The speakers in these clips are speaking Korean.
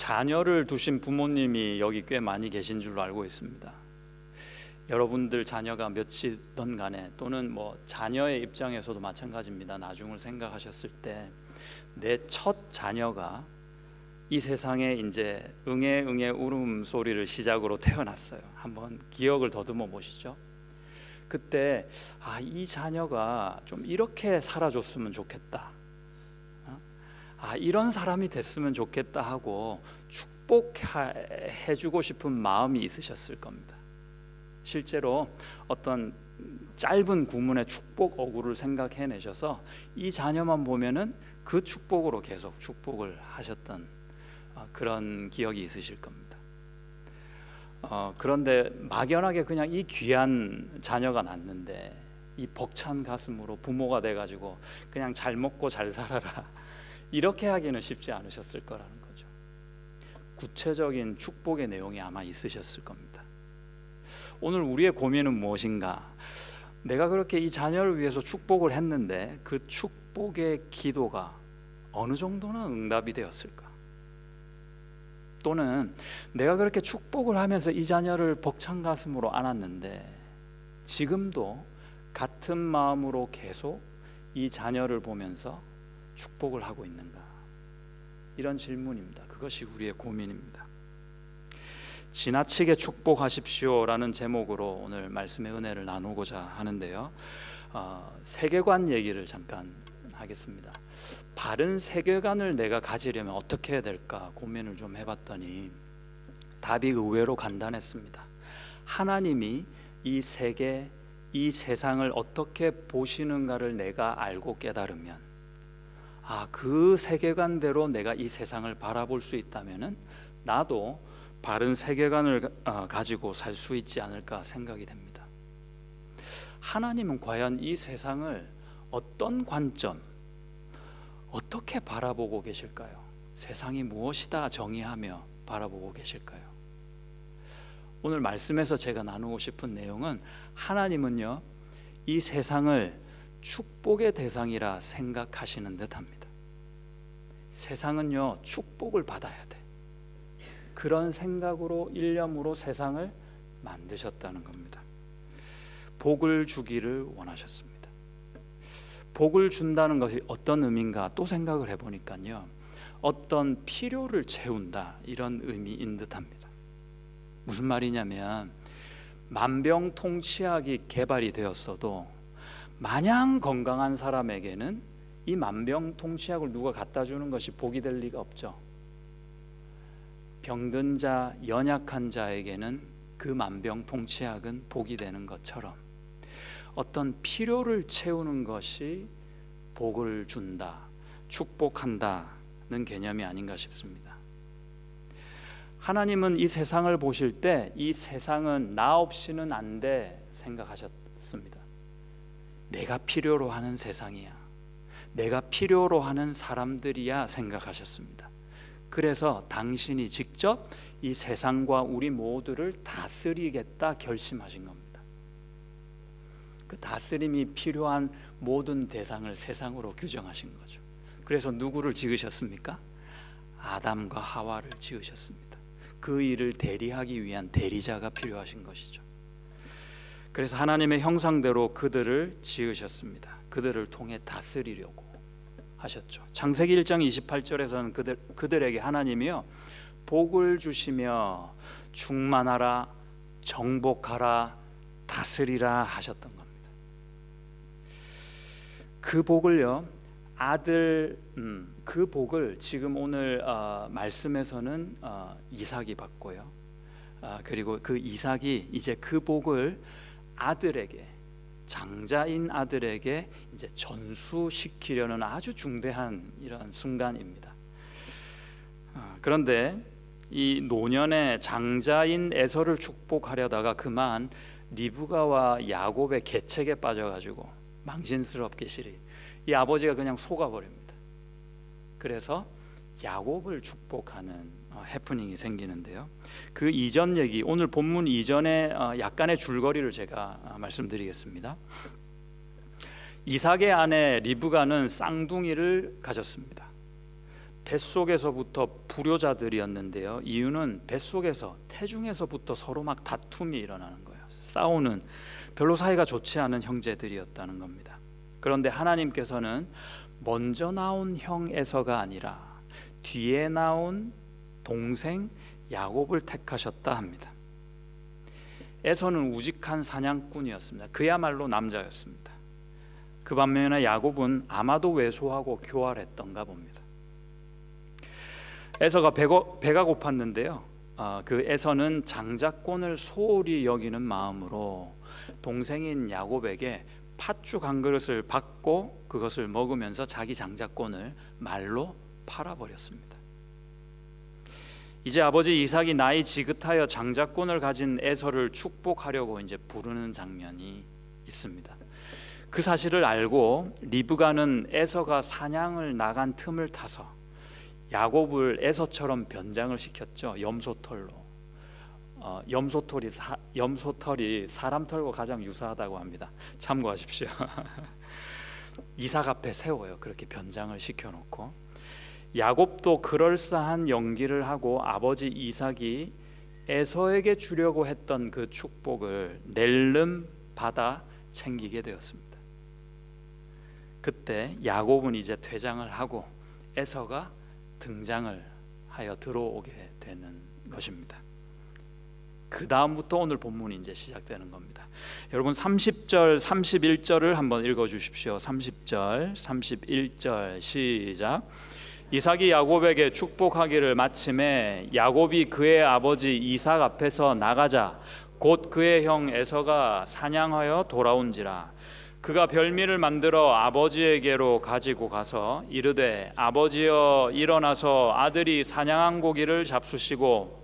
자녀를 두신 부모님이 여기 꽤 많이 계신 줄로 알고 있습니다. 여러분들 자녀가 몇이든 간에 또는 자녀의 입장에서도 마찬가지입니다. 나중을 생각하셨을 때 내 첫 자녀가 이 세상에 이제 응애 응애 울음소리를 시작으로 태어났어요. 한번 기억을 더듬어 보시죠. 그때 이 자녀가 좀 이렇게 살아줬으면 좋겠다, 이런 사람이 됐으면 좋겠다 하고 축복해주고 싶은 마음이 있으셨을 겁니다. 실제로 어떤 짧은 구문의 축복 어구를 생각해내셔서 이 자녀만 보면은 그 축복으로 계속 축복을 하셨던 그런 기억이 있으실 겁니다. 그런데 막연하게 그냥 이 귀한 자녀가 났는데 이 벅찬 가슴으로 부모가 돼가지고 그냥 잘 먹고 잘 살아라 이렇게 하기는 쉽지 않으셨을 거라는 거죠. 구체적인 축복의 내용이 아마 있으셨을 겁니다. 오늘 우리의 고민은 무엇인가? 내가 그렇게 이 자녀를 위해서 축복을 했는데 그 축복의 기도가 어느 정도는 응답이 되었을까? 또는 내가 그렇게 축복을 하면서 이 자녀를 벅찬 가슴으로 안았는데 지금도 같은 마음으로 계속 이 자녀를 보면서 축복을 하고 있는가? 이런 질문입니다. 그것이 우리의 고민입니다. 지나치게 축복하십시오라는 제목으로 오늘 말씀의 은혜를 나누고자 하는데요. 세계관 얘기를 잠깐 하겠습니다. 바른 세계관을 내가 가지려면 어떻게 해야 될까 고민을 좀 해봤더니 답이 의외로 간단했습니다. 하나님이 이 세계, 이 세상을 어떻게 보시는가를 내가 알고 깨달으면 그 세계관대로 내가 이 세상을 바라볼 수 있다면은 나도 바른 세계관을 가지고 살 수 있지 않을까 생각이 됩니다. 하나님은 과연 이 세상을 어떤 관점, 어떻게 바라보고 계실까요? 세상이 무엇이다 정의하며 바라보고 계실까요? 오늘 말씀에서 제가 나누고 싶은 내용은 하나님은요, 이 세상을 축복의 대상이라 생각하시는 듯합니다. 세상은요, 축복을 받아야 돼. 그런 생각으로 일념으로 세상을 만드셨다는 겁니다. 복을 주기를 원하셨습니다. 복을 준다는 것이 어떤 의미인가 또 생각을 해보니까요, 어떤 필요를 채운다 이런 의미인 듯합니다. 무슨 말이냐면 만병통치약이 개발이 되었어도 마냥 건강한 사람에게는 이 만병통치약을 누가 갖다 주는 것이 복이 될 리가 없죠. 병든 자, 연약한 자에게는 그 만병통치약은 복이 되는 것처럼 어떤 필요를 채우는 것이 복을 준다, 축복한다는 개념이 아닌가 싶습니다. 하나님은 이 세상을 보실 때 이 세상은 나 없이는 안 돼 생각하셨습니다. 내가 필요로 하는 세상이야, 내가 필요로 하는 사람들이야 생각하셨습니다. 그래서 당신이 직접 이 세상과 우리 모두를 다스리겠다 결심하신 겁니다. 그 다스림이 필요한 모든 대상을 세상으로 규정하신 거죠. 그래서 누구를 지으셨습니까? 아담과 하와를 지으셨습니다. 그 일을 대리하기 위한 대리자가 필요하신 것이죠. 그래서 하나님의 형상대로 그들을 지으셨습니다. 그들을 통해 다스리려고 하셨죠. 창세기 1장 28절에서는 그들에게 하나님이요, 복을 주시며 충만하라, 정복하라, 다스리라 하셨던 겁니다. 그 복을요, 그 복을 지금 오늘 말씀에서는 이삭이 받고요, 그리고 그 이삭이 이제 그 복을 아들에게, 장자인 아들에게 이제 전수시키려는 아주 중대한 이런 순간입니다. 그런데 이 노년의 장자인 에서를 축복하려다가 그만 리브가와 야곱의 계책에 빠져가지고 망신스럽게 이 아버지가 그냥 속아버립니다. 그래서 야곱을 축복하는 해프닝이 생기는데요. 그 이전 얘기, 오늘 본문 이전에 약간의 줄거리를 제가 말씀드리겠습니다. 이삭의 아내 리브가는 쌍둥이를 가졌습니다. 뱃속에서부터 불효자들이었는데요. 이유는 뱃속에서 태중에서부터 서로 막 다툼이 일어나는 거예요. 싸우는, 별로 사이가 좋지 않은 형제들이었다는 겁니다. 그런데 하나님께서는 먼저 나온 형 에서가 아니라 뒤에 나온 동생 야곱을 택하셨다 합니다. 에서는 우직한 사냥꾼이었습니다. 그야말로 남자였습니다. 그 반면에 야곱은 아마도 왜소하고 교활했던가 봅니다. 에서가 배가 고팠는데요. 그 에서는 장자권을 소홀히 여기는 마음으로 동생인 야곱에게 팥죽 한 그릇을 받고 그것을 먹으면서 자기 장자권을 말로 팔아버렸습니다. 이제 아버지 이삭이 나이 지긋하여 장자권을 가진 에서를 축복하려고 이제 부르는 장면이 있습니다. 그 사실을 알고 리브가는 에서가 사냥을 나간 틈을 타서 야곱을 에서처럼 변장을 시켰죠. 염소털로. 염소털이 사람 털과 가장 유사하다고 합니다. 참고하십시오. 이삭 앞에 세워요. 그렇게 변장을 시켜놓고 야곱도 그럴싸한 연기를 하고 아버지 이삭이 에서에게 주려고 했던 그 축복을 낼름 받아 챙기게 되었습니다. 그때 야곱은 이제 퇴장을 하고 에서가 등장을 하여 들어오게 되는 것입니다. 그 다음부터 오늘 본문이 이제 시작되는 겁니다. 여러분 30절, 31절을 한번 읽어주십시오. 30절, 31절 시작. 이삭이 야곱에게 축복하기를 마침에 야곱이 그의 아버지 이삭 앞에서 나가자 곧 그의 형 에서가 사냥하여 돌아온지라. 그가 별미를 만들어 아버지에게로 가지고 가서 이르되 아버지여 일어나서 아들이 사냥한 고기를 잡수시고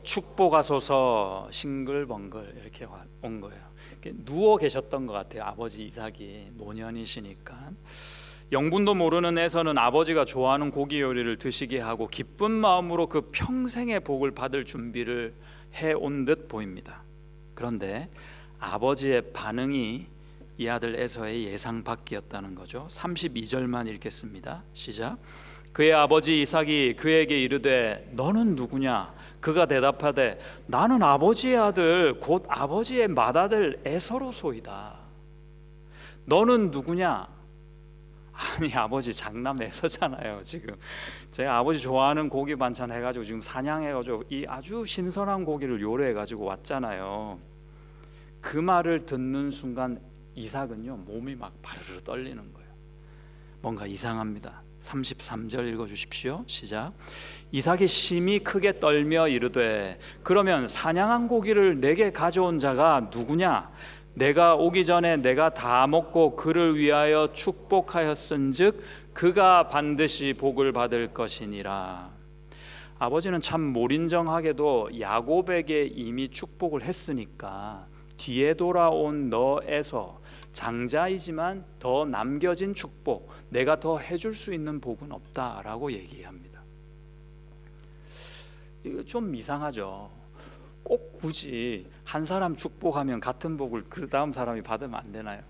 축복하소서. 싱글벙글 이렇게 온 거예요. 누워 계셨던 것 같아요. 아버지 이삭이 노년이시니까. 영분도 모르는 에서는 아버지가 좋아하는 고기 요리를 드시게 하고 기쁜 마음으로 그 평생의 복을 받을 준비를 해온 듯 보입니다. 그런데 아버지의 반응이 이 아들 에서의 예상 밖이었다는 거죠. 32절만 읽겠습니다. 시작. 그의 아버지 이삭이 그에게 이르되 너는 누구냐? 그가 대답하되 나는 아버지의 아들 곧 아버지의 맏아들 에서로소이다. 너는 누구냐? 아니 아버지 장남 에서잖아요. 지금 제가 아버지 좋아하는 고기 반찬 해가지고 지금 사냥해가지고 이 아주 신선한 고기를 요리해가지고 왔잖아요. 그 말을 듣는 순간 이삭은요 몸이 막 바르르 떨리는 거예요. 뭔가 이상합니다. 33절 읽어주십시오. 시작. 이삭이 심히 크게 떨며 이르되 그러면 사냥한 고기를 내게 가져온 자가 누구냐? 내가 오기 전에 내가 다 먹고 그를 위하여 축복하였은즉 그가 반드시 복을 받을 것이니라. 아버지는 참 몰인정하게도 야곱에게 이미 축복을 했으니까 뒤에 돌아온 너에서 장자이지만 더 남겨진 축복, 내가 더 해줄 수 있는 복은 없다라고 얘기합니다. 이거 좀 이상하죠. 꼭 굳이 한 사람 축복하면 같은 복을 그 다음 사람이 받으면 안 되나요?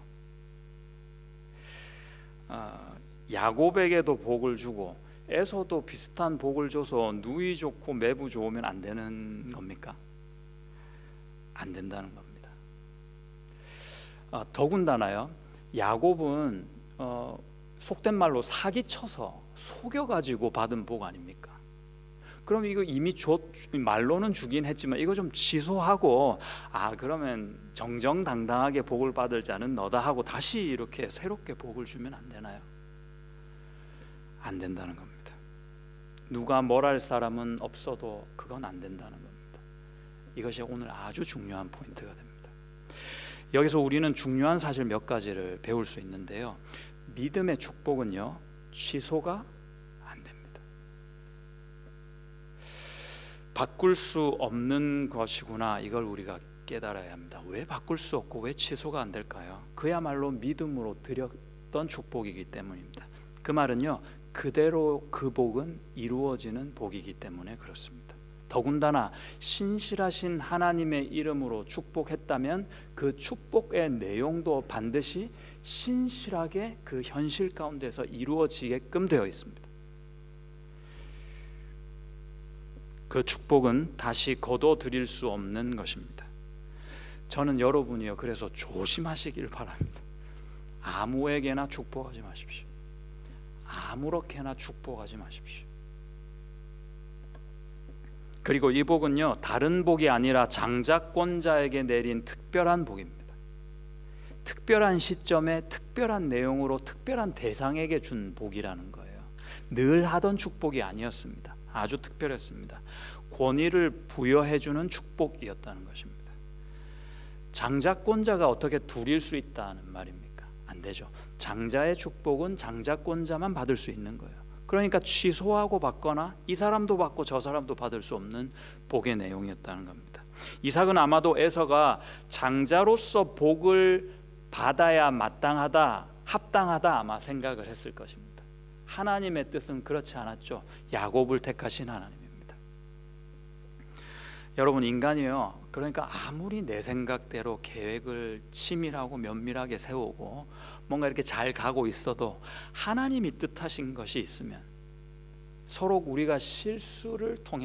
야곱에게도 복을 주고 에서도 비슷한 복을 줘서 누이 좋고 매부 좋으면 안 되는 겁니까? 안 된다는 겁니다. 더군다나요 야곱은 속된 말로 사기쳐서 속여가지고 받은 복 아닙니까? 그럼 이거 이미 말로는 주긴 했지만 이거 좀 취소하고 그러면 정정당당하게 복을 받을 자는 너다 하고 다시 이렇게 새롭게 복을 주면 안 되나요? 안 된다는 겁니다. 누가 뭘 할 사람은 없어도 그건 안 된다는 겁니다. 이것이 오늘 아주 중요한 포인트가 됩니다. 여기서 우리는 중요한 사실 몇 가지를 배울 수 있는데요. 믿음의 축복은요 취소가 안 됩니다. 바꿀 수 없는 것이구나, 이걸 우리가 깨달아야 합니다. 왜 바꿀 수 없고 왜 취소가 안 될까요? 그야말로 믿음으로 드렸던 축복이기 때문입니다. 그 말은요 그대로 그 복은 이루어지는 복이기 때문에 그렇습니다. 더군다나 신실하신 하나님의 이름으로 축복했다면 그 축복의 내용도 반드시 신실하게 그 현실 가운데서 이루어지게끔 되어 있습니다. 그 축복은 다시 거둬들일 수 없는 것입니다. 저는 여러분이요, 그래서 조심하시길 바랍니다. 아무에게나 축복하지 마십시오. 아무렇게나 축복하지 마십시오. 그리고 이 복은요, 다른 복이 아니라 장자권자에게 내린 특별한 복입니다. 특별한 시점에 특별한 내용으로 특별한 대상에게 준 복이라는 거예요. 늘 하던 축복이 아니었습니다. 아주 특별했습니다. 권위를 부여해주는 축복이었다는 것입니다. 장자권자가 어떻게 둘일 수 있다는 말입니까? 안 되죠. 장자의 축복은 장자권자만 받을 수 있는 거예요. 그러니까 취소하고 받거나 이 사람도 받고 저 사람도 받을 수 없는 복의 내용이었다는 겁니다. 이삭은 아마도 에서가 장자로서 복을 받아야 마땅하다, 합당하다 아마 생각을 했을 것입니다. 하나님의 뜻은 그렇지 않았죠. 야곱을 택하신 하나님입니다. 여러분, 인간이요, 그러니까 아무리 내 생각대로 계획을 치밀하고 면밀하게 세우고 뭔가 이렇게 잘 가고 있어도 하나님이 뜻하신 것이 있으면 서로 우리가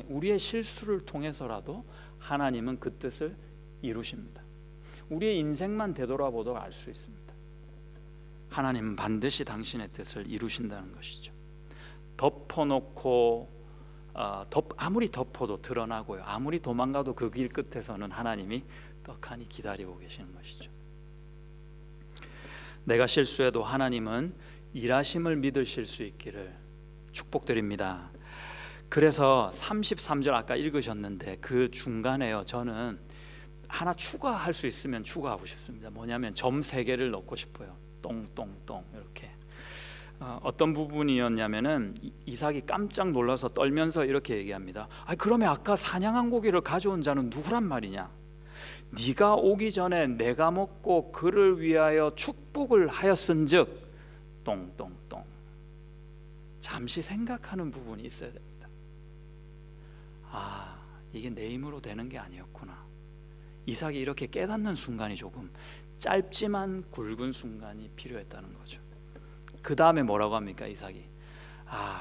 우리의 실수를 통해서라도 하나님은 그 뜻을 이루십니다. 우리의 인생만 되돌아보도 알 수 있습니다. 하나님은 반드시 당신의 뜻을 이루신다는 것이죠. 덮어놓고 아무리 덮어도 드러나고요, 아무리 도망가도 그 길 끝에서는 하나님이 떡하니 기다리고 계시는 것이죠. 내가 실수해도 하나님은 일하심을 믿으실 수 있기를 축복드립니다. 그래서 33절 아까 읽으셨는데 그 중간에요, 저는 하나 추가할 수 있으면 추가하고 싶습니다. 뭐냐면 점 3개를 넣고 싶어요. 똥똥똥 이렇게. 어떤 부분이었냐면은 이삭이 깜짝 놀라서 떨면서 이렇게 얘기합니다. 그러면 아까 사냥한 고기를 가져온 자는 누구란 말이냐? 네가 오기 전에 내가 먹고 그를 위하여 축복을 하였은즉 똥똥똥. 잠시 생각하는 부분이 있어야 됩니다. 이게 내 힘으로 되는 게 아니었구나. 이삭이 이렇게 깨닫는 순간이 조금 짧지만 굵은 순간이 필요했다는 거죠. 그 다음에 뭐라고 합니까? 이삭이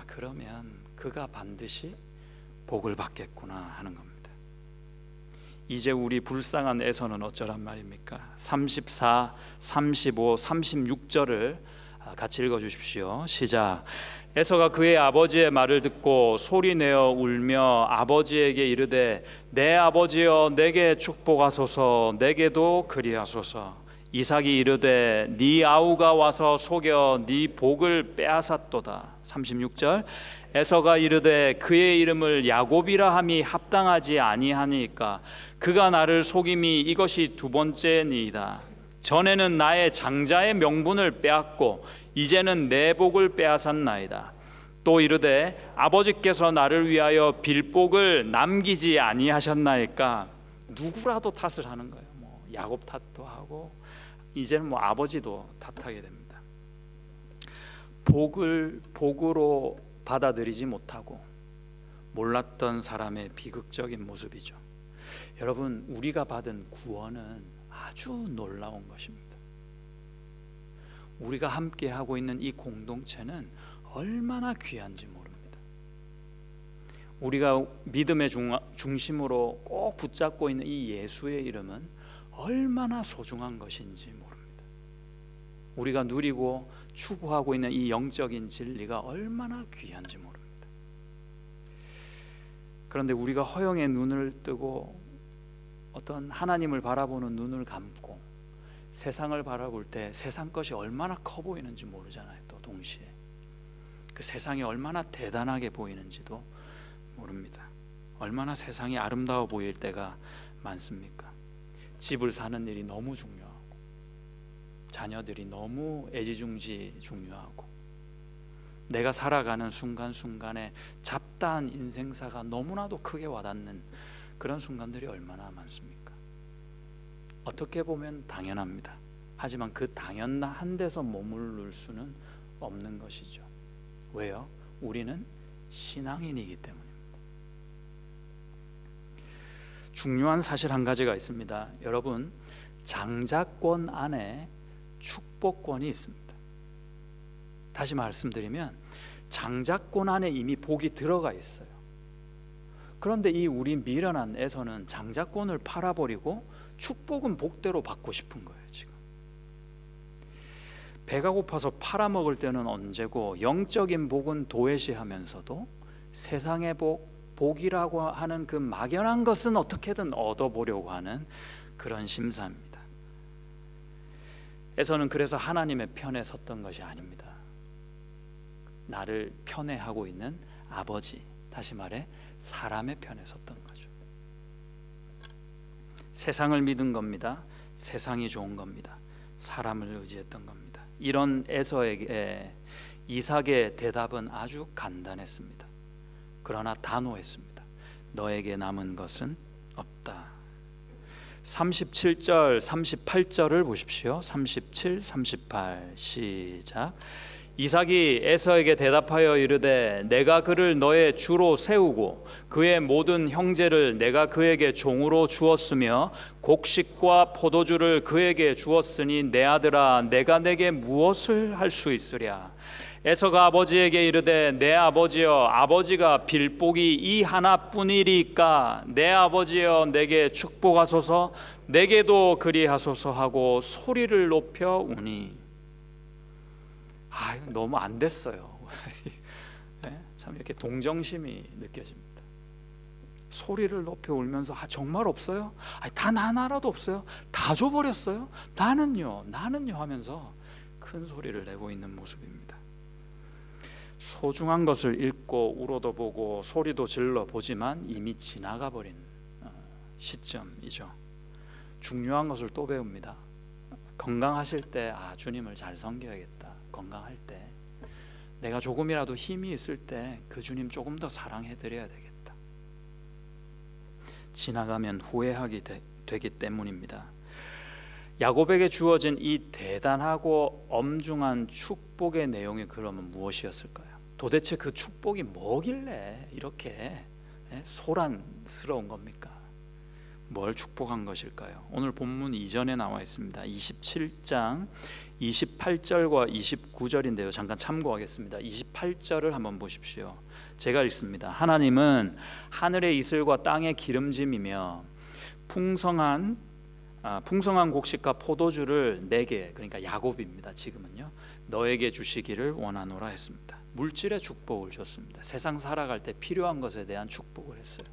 그러면 그가 반드시 복을 받겠구나 하는 겁니다. 이제 우리 불쌍한 에서는 어쩌란 말입니까? 34, 35, 36절을 같이 읽어주십시오. 시작. 에서가 그의 아버지의 말을 듣고 소리내어 울며 아버지에게 이르되 내 아버지여 내게 축복하소서, 내게도 그리하소서. 이삭이 이르되 네 아우가 와서 속여 네 복을 빼앗았도다. 36절. 에서가 이르되 그의 이름을 야곱이라 함이 합당하지 아니하니까 그가 나를 속임이 이것이 2번째니이다. 전에는 나의 장자의 명분을 빼앗고 이제는 내 복을 빼앗았나이다. 또 이르되 아버지께서 나를 위하여 빌복을 남기지 아니하셨나이까. 누구라도 탓을 하는 거예요. 야곱 탓도 하고 이제는 아버지도 탓하게 됩니다. 복으로 받아들이지 못하고 몰랐던 사람의 비극적인 모습이죠. 여러분, 우리가 받은 구원은 아주 놀라운 것입니다. 우리가 함께 하고 있는 이 공동체는 얼마나 귀한지 모릅니다. 우리가 믿음의 중심으로 꼭 붙잡고 있는 이 예수의 이름은 얼마나 소중한 것인지 모릅니다. 우리가 누리고 추구하고 있는 이 영적인 진리가 얼마나 귀한지 모릅니다. 그런데 우리가 허영의 눈을 뜨고 어떤 하나님을 바라보는 눈을 감고 세상을 바라볼 때 세상 것이 얼마나 커 보이는지 모르잖아요. 또 동시에 그 세상이 얼마나 대단하게 보이는지도 모릅니다. 얼마나 세상이 아름다워 보일 때가 많습니까? 집을 사는 일이 너무 중요하고 자녀들이 너무 애지중지 중요하고 내가 살아가는 순간순간에 잡다한 인생사가 너무나도 크게 와닿는 그런 순간들이 얼마나 많습니까? 어떻게 보면 당연합니다. 하지만 그 당연한 데서 머무를 수는 없는 것이죠. 왜요? 우리는 신앙인이기 때문입니다. 중요한 사실 한 가지가 있습니다. 여러분, 장자권 안에 축복권이 있습니다. 다시 말씀드리면 장자권 안에 이미 복이 들어가 있어요. 그런데 이 우리 미련한 에서는 장자권을 팔아버리고 축복은 복대로 받고 싶은 거예요. 지금 배가 고파서 팔아먹을 때는 언제고, 영적인 복은 도외시하면서도 세상의 복이라고 하는 그 막연한 것은 어떻게든 얻어보려고 하는 그런 심사입니다. 에서는 그래서 하나님의 편에 섰던 것이 아닙니다. 나를 편애하고 있는 아버지, 다시 말해 사람의 편에 섰던 거죠. 세상을 믿은 겁니다. 세상이 좋은 겁니다. 사람을 의지했던 겁니다. 이런 에서에게 이삭의 대답은 아주 간단했습니다. 그러나 단호했습니다. 너에게 남은 것은 없다. 37절 38절을 보십시오. 37, 38 시작. 이삭이 에서에게 대답하여 이르되 내가 그를 너의 주로 세우고 그의 모든 형제를 내가 그에게 종으로 주었으며 곡식과 포도주를 그에게 주었으니 내 아들아 내가 내게 무엇을 할 수 있으랴. 에서가 아버지에게 이르되 내 아버지여, 아버지가 빌복이 이 하나뿐이리까 내 아버지여 내게 축복하소서, 내게도 그리하소서 하고 소리를 높여 우니. 너무 안 됐어요. 네? 참 이렇게 동정심이 느껴집니다. 소리를 높여 울면서 정말 없어요? 단 하나라도 없어요? 다 줘버렸어요? 나는요 하면서 큰 소리를 내고 있는 모습입니다. 소중한 것을 읽고 울어도 보고 소리도 질러 보지만 이미 지나가 버린 시점이죠. 중요한 것을 또 배웁니다. 건강하실 때 주님을 잘 섬겨야겠다. 건강할 때 내가 조금이라도 힘이 있을 때 그 주님 조금 더 사랑해 드려야 되겠다. 지나가면 후회하게 되기 때문입니다. 야곱에게 주어진 이 대단하고 엄중한 축복의 내용이 그러면 무엇이었을까요? 도대체 그 축복이 뭐길래 이렇게 소란스러운 겁니까? 뭘 축복한 것일까요? 오늘 본문 이전에 나와 있습니다. 27장 28절과 29절인데요. 잠깐 참고하겠습니다. 28절을 한번 보십시오. 제가 읽습니다. 하나님은 하늘의 이슬과 땅의 기름짐이며 풍성한 곡식과 포도주를 내게, 그러니까 야곱입니다. 지금은요, 너에게 주시기를 원하노라 했습니다. 물질의 축복을 줬습니다. 세상 살아갈 때 필요한 것에 대한 축복을 했어요.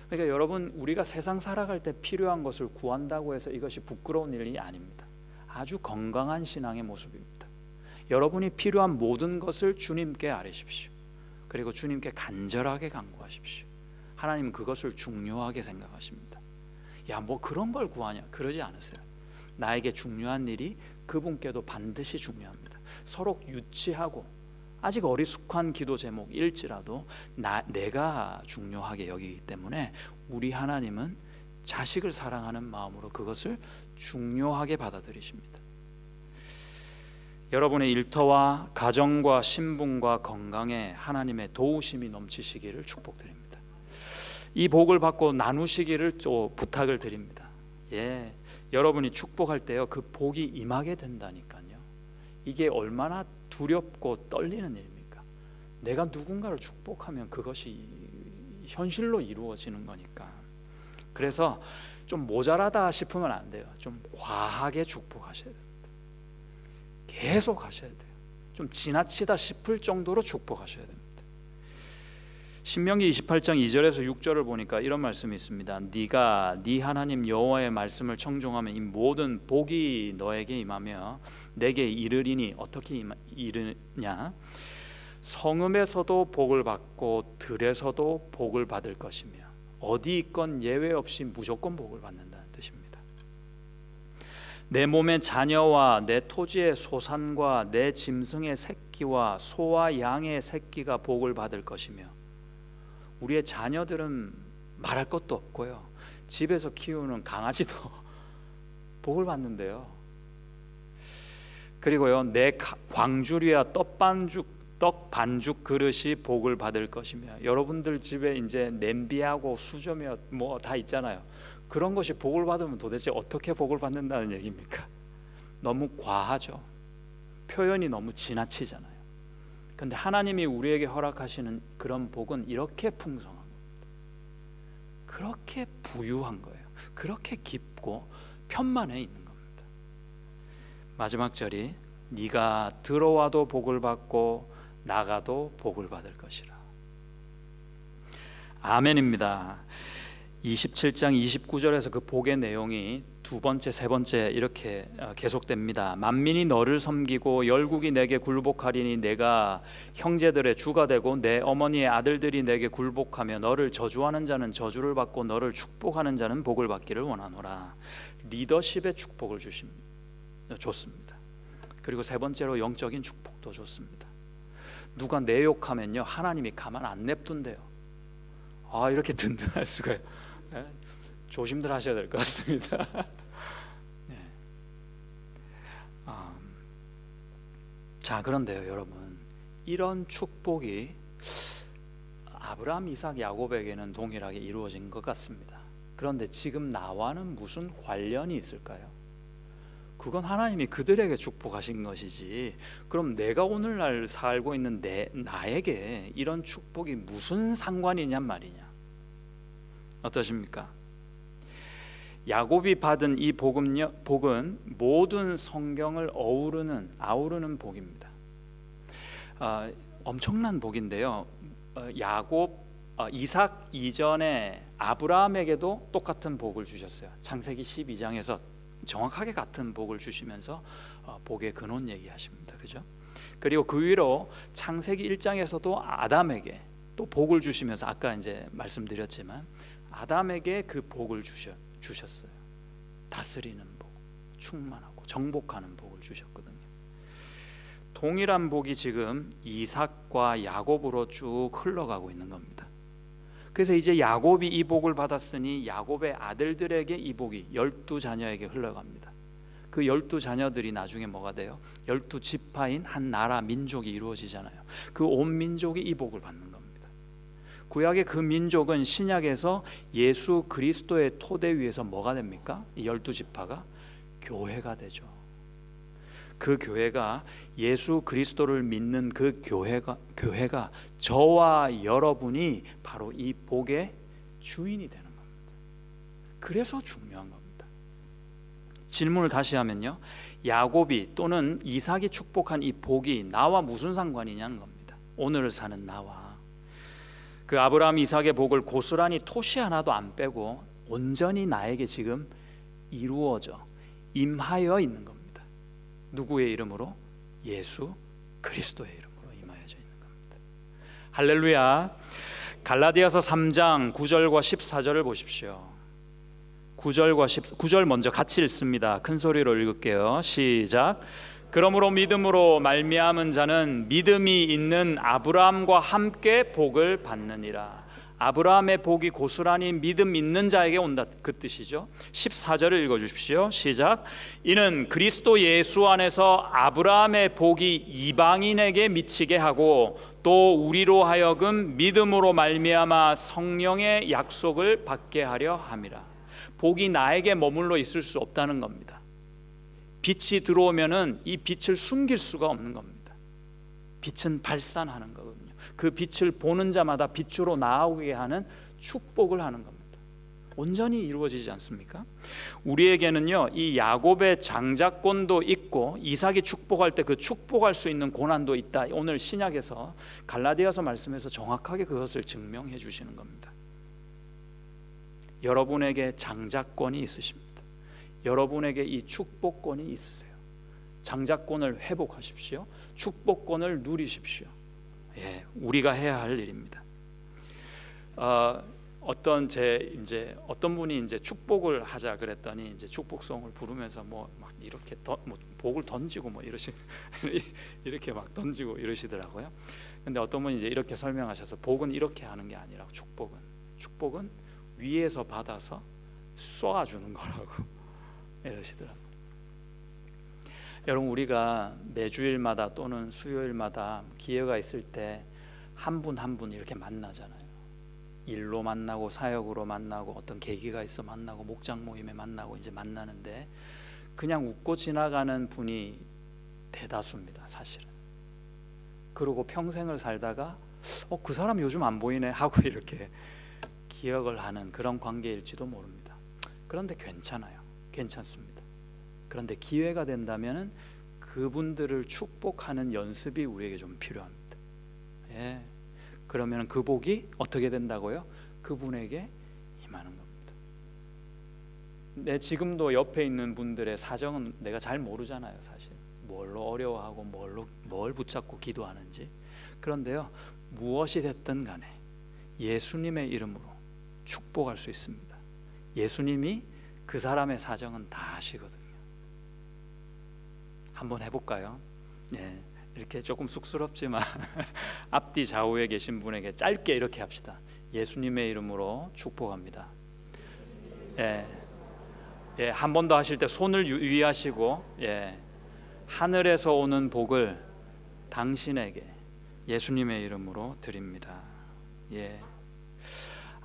그러니까 여러분, 우리가 세상 살아갈 때 필요한 것을 구한다고 해서 이것이 부끄러운 일이 아닙니다. 아주 건강한 신앙의 모습입니다. 여러분이 필요한 모든 것을 주님께 아뢰십시오. 그리고 주님께 간절하게 간구하십시오. 하나님은 그것을 중요하게 생각하십니다. 뭐 그런 걸 구하냐, 그러지 않으세요. 나에게 중요한 일이 그분께도 반드시 중요합니다. 서로 유치하고 아직 어리숙한 기도 제목일지라도 내가 중요하게 여기기 때문에 우리 하나님은 자식을 사랑하는 마음으로 그것을 중요하게 받아들이십니다. 여러분의 일터와 가정과 신분과 건강에 하나님의 도우심이 넘치시기를 축복드립니다. 이 복을 받고 나누시기를 또 부탁을 드립니다. 여러분이 축복할 때요, 그 복이 임하게 된다니까요. 이게 얼마나 두렵고 떨리는 일입니까? 내가 누군가를 축복하면 그것이 현실로 이루어지는 거니까. 그래서 좀 모자라다 싶으면 안 돼요. 좀 과하게 축복하셔야 됩니다. 계속 하셔야 돼요. 좀 지나치다 싶을 정도로 축복하셔야 됩니다. 신명기 28장 2절에서 6절을 보니까 이런 말씀이 있습니다. 네가 네 하나님 여호와의 말씀을 청종하면 이 모든 복이 너에게 임하며 내게 이르리니 어떻게 이르냐? 성읍에서도 복을 받고 들에서도 복을 받을 것이며 어디 있건 예외 없이 무조건 복을 받는다는 뜻입니다. 내 몸의 자녀와 내 토지의 소산과 내 짐승의 새끼와 소와 양의 새끼가 복을 받을 것이며 우리의 자녀들은 말할 것도 없고요. 집에서 키우는 강아지도 복을 받는데요. 그리고요, 내 광주리와 떡 반죽 그릇이 복을 받을 것이며 여러분들 집에 이제 냄비하고 수저며 뭐 다 있잖아요. 그런 것이 복을 받으면 도대체 어떻게 복을 받는다는 얘기입니까? 너무 과하죠. 표현이 너무 지나치잖아요. 근데 하나님이 우리에게 허락하시는 그런 복은 이렇게 풍성한 겁니다. 그렇게 부유한 거예요. 그렇게 깊고 편만해 있는 겁니다. 마지막 절이 네가 들어와도 복을 받고 나가도 복을 받을 것이라. 아멘입니다. 27장 29절에서 그 복의 내용이 두 번째, 세 번째 이렇게 계속됩니다. 만민이 너를 섬기고 열국이 내게 굴복하리니 내가 형제들의 주가 되고 내 어머니의 아들들이 내게 굴복하며 너를 저주하는 자는 저주를 받고 너를 축복하는 자는 복을 받기를 원하노라. 리더십의 축복을 줬습니다. 그리고 세 번째로 영적인 축복도 줬습니다. 누가 내 욕하면요 하나님이 가만 안 냅둔대요. 이렇게 든든할 수가요. 조심들 하셔야 될 것 같습니다. 네. 자, 그런데요 여러분, 이런 축복이 아브라함, 이삭, 야곱에게는 동일하게 이루어진 것 같습니다. 그런데 지금 나와는 무슨 관련이 있을까요? 그건 하나님이 그들에게 축복하신 것이지, 그럼 내가 오늘날 살고 있는 나에게 이런 축복이 무슨 상관이냔 말이냐. 어떠십니까? 야곱이 받은 이 복은 모든 성경을 아우르는 복입니다. 엄청난 복인데요. 이삭 이전에 아브라함에게도 똑같은 복을 주셨어요. 창세기 12장에서 정확하게 같은 복을 주시면서 복의 근원 얘기하십니다. 그죠? 그리고 그 위로 창세기 1장에서도 아담에게 또 복을 주시면서 아까 이제 말씀드렸지만 아담에게 그 복을 주셨어요. 다스리는 복, 충만하고 정복하는 복을 주셨거든요. 동일한 복이 지금 이삭과 야곱으로 쭉 흘러가고 있는 겁니다. 그래서 이제 야곱이 이 복을 받았으니 야곱의 아들들에게 이 복이 12자녀에게 흘러갑니다. 그 12자녀들이 나중에 뭐가 돼요? 12지파인 한 나라 민족이 이루어지잖아요. 그 온 민족이 이 복을 받는 겁니다. 구약의 그 민족은 신약에서 예수 그리스도의 토대 위에서 뭐가 됩니까? 이 12지파가 교회가 되죠. 그 교회가 예수 그리스도를 믿는 그 교회가 저와 여러분이 바로 이 복의 주인이 되는 겁니다. 그래서 중요한 겁니다. 질문을 다시 하면요, 야곱이 또는 이삭이 축복한 이 복이 나와 무슨 상관이냐는 겁니다. 오늘을 사는 나와. 그 아브라함, 이삭의 복을 고스란히 토시 하나도 안 빼고 온전히 나에게 지금 이루어져 임하여 있는 겁니다. 누구의 이름으로? 예수 그리스도의 이름으로 임하여져 있는 겁니다. 할렐루야. 갈라디아서 3장 9절과 14절을 보십시오. 9절 먼저 같이 읽습니다. 큰 소리로 읽을게요. 시작. 그러므로 믿음으로 말미암은 자는 믿음이 있는 아브라함과 함께 복을 받느니라. 아브라함의 복이 고스란히 믿음 있는 자에게 온다, 그 뜻이죠. 14절을 읽어주십시오. 시작. 이는 그리스도 예수 안에서 아브라함의 복이 이방인에게 미치게 하고 또 우리로 하여금 믿음으로 말미암아 성령의 약속을 받게 하려 함이라. 복이 나에게 머물러 있을 수 없다는 겁니다. 빛이 들어오면은 이 빛을 숨길 수가 없는 겁니다. 빛은 발산하는 거거든요. 그 빛을 보는 자마다 빛으로 나오게 하는 축복을 하는 겁니다. 온전히 이루어지지 않습니까? 우리에게는요, 이 야곱의 장자권도 있고 이삭이 축복할 때 그 축복할 수 있는 고난도 있다. 오늘 신약에서 갈라디아서 말씀에서 정확하게 그것을 증명해 주시는 겁니다. 여러분에게 장자권이 있으십니다. 여러분에게 이 축복권이 있으세요. 장자권을 회복하십시오. 축복권을 누리십시오. 예, 우리가 해야 할 일입니다. 어떤 분이 이제 축복을 하자 그랬더니 이제 축복송을 부르면서 뭐 막 이렇게 복을 던지고 뭐 이렇게 막 던지고 이러시더라고요. 근데 어떤 분이 이제 이렇게 설명하셔서 복은 이렇게 하는 게 아니라 축복은 위에서 받아서 쏘아주는 거라고 이러시더라고요. 여러분, 우리가 매주일마다 또는 수요일마다 기회가 있을 때 한 분 한 분 이렇게 만나잖아요. 일로 만나고 사역으로 만나고 어떤 계기가 있어 만나고 목장 모임에 만나고 이제 만나는데 그냥 웃고 지나가는 분이 대다수입니다, 사실은. 그리고 평생을 살다가 그 사람 요즘 안 보이네 하고 이렇게 기억을 하는 그런 관계일지도 모릅니다. 그런데 괜찮아요. 괜찮습니다. 그런데 기회가 된다면 그분들을 축복하는 연습이 우리에게 좀 필요합니다. 예. 그러면 그 복이 어떻게 된다고요? 그분에게 임하는 겁니다. 내 지금도 옆에 있는 분들의 사정은 내가 잘 모르잖아요. 사실 뭘로 어려워하고 뭘 붙잡고 기도하는지. 그런데요, 무엇이 됐든 간에 예수님의 이름으로 축복할 수 있습니다. 예수님이 그 사람의 사정은 다 아시거든요. 한번 해볼까요? 예, 이렇게 조금 쑥스럽지만 앞뒤 좌우에 계신 분에게 짧게 이렇게 합시다. 예수님의 이름으로 축복합니다. 예, 예, 한 번 더 하실 때 손을 유의하시고, 예, 하늘에서 오는 복을 당신에게 예수님의 이름으로 드립니다. 예,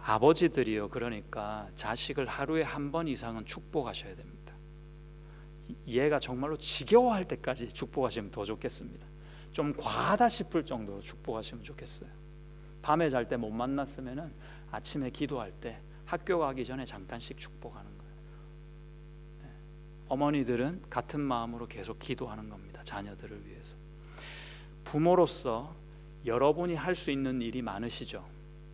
아버지들이요, 그러니까 자식을 하루에 한 번 이상은 축복하셔야 됩니다. 얘가 정말로 지겨워할 때까지 축복하시면 더 좋겠습니다. 좀 과하다 싶을 정도로 축복하시면 좋겠어요. 밤에 잘 때 못 만났으면은 아침에 기도할 때 학교 가기 전에 잠깐씩 축복하는 거예요. 네. 어머니들은 같은 마음으로 계속 기도하는 겁니다. 자녀들을 위해서. 부모로서 여러분이 할 수 있는 일이 많으시죠.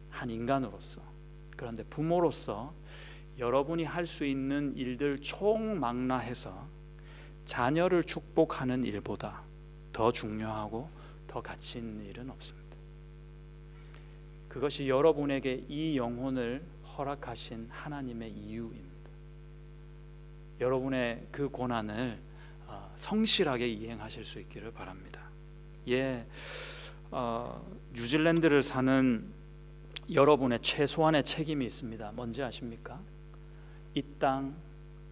한 인간으로서. 그런데 부모로서 여러분이 할 수 있는 일들 총망라해서 자녀를 축복하는 일보다 더 중요하고 더 가치 있는 일은 없습니다. 그것이 여러분에게 이 영혼을 허락하신 하나님의 이유입니다. 여러분의 그 고난을 성실하게 이행하실 수 있기를 바랍니다. 예, 뉴질랜드를 사는 여러분의 최소한의 책임이 있습니다. 뭔지 아십니까? 이 땅,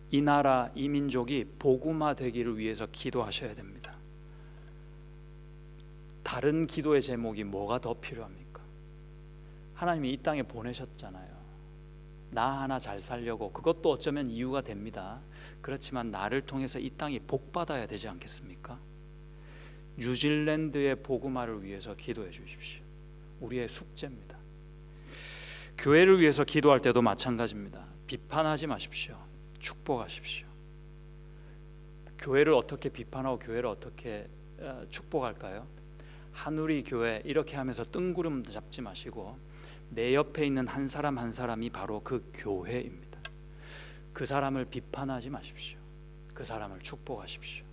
이 나라, 이 민족이 복음화되기를 위해서 기도하셔야 됩니다. 다른 기도의 제목이 뭐가 더 필요합니까? 하나님이 이 땅에 보내셨잖아요. 나 하나 잘 살려고. 그것도 어쩌면 이유가 됩니다. 그렇지만 나를 통해서 이 땅이 복받아야 되지 않겠습니까? 뉴질랜드의 복음화를 위해서 기도해 주십시오. 우리의 숙제입니다. 교회를 위해서 기도할 때도 마찬가지입니다. 비판하지 마십시오. 축복하십시오. 교회를 어떻게 비판하고 교회를 어떻게 축복할까요? 한우리 교회 이렇게 하면서 뜬구름 잡지 마시고 내 옆에 있는 한 사람 한 사람이 바로 그 교회입니다. 그 사람을 비판하지 마십시오. 그 사람을 축복하십시오.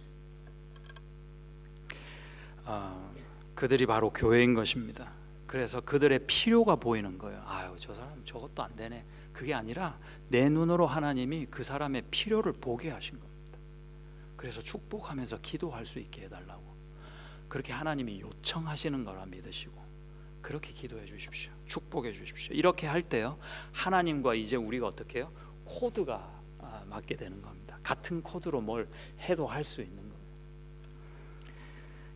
그들이 바로 교회인 것입니다. 그래서 그들의 필요가 보이는 거예요. 아유, 저 사람 저것도 안 되네. 그게 아니라 내 눈으로 하나님이 그 사람의 필요를 보게 하신 겁니다. 그래서 축복하면서 기도할 수 있게 해달라고 그렇게 하나님이 요청하시는 거라 믿으시고 그렇게 기도해 주십시오. 축복해 주십시오. 이렇게 할 때요, 하나님과 이제 우리가 어떻게 해요? 코드가 맞게 되는 겁니다. 같은 코드로 뭘 해도 할 수 있는 거예요.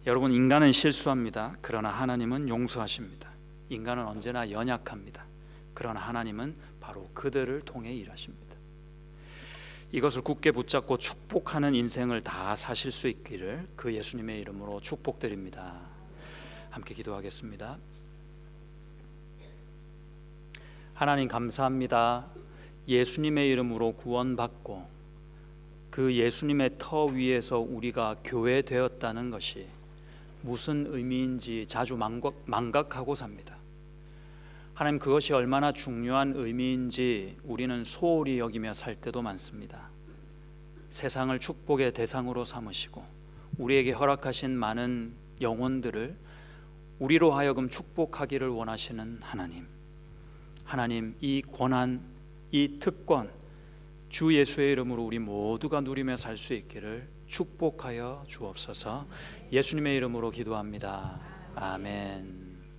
여러분, 인간은 실수합니다. 그러나 하나님은 용서하십니다. 인간은 언제나 연약합니다. 그러나 하나님은 바로 그들을 통해 일하십니다. 이것을 굳게 붙잡고 축복하는 인생을 다 사실 수 있기를 그 예수님의 이름으로 축복드립니다. 함께 기도하겠습니다. 하나님 감사합니다. 예수님의 이름으로 구원받고 그 예수님의 터 위에서 우리가 교회 되었다는 것이 무슨 의미인지 자주 망각하고 삽니다. 하나님, 그것이 얼마나 중요한 의미인지 우리는 소홀히 여기며 살 때도 많습니다. 세상을 축복의 대상으로 삼으시고 우리에게 허락하신 많은 영혼들을 우리로 하여금 축복하기를 원하시는 하나님, 이 권한, 이 특권 주 예수의 이름으로 우리 모두가 누리며 살 수 있기를 축복하여 주옵소서. 예수님의 이름으로 기도합니다. 아멘.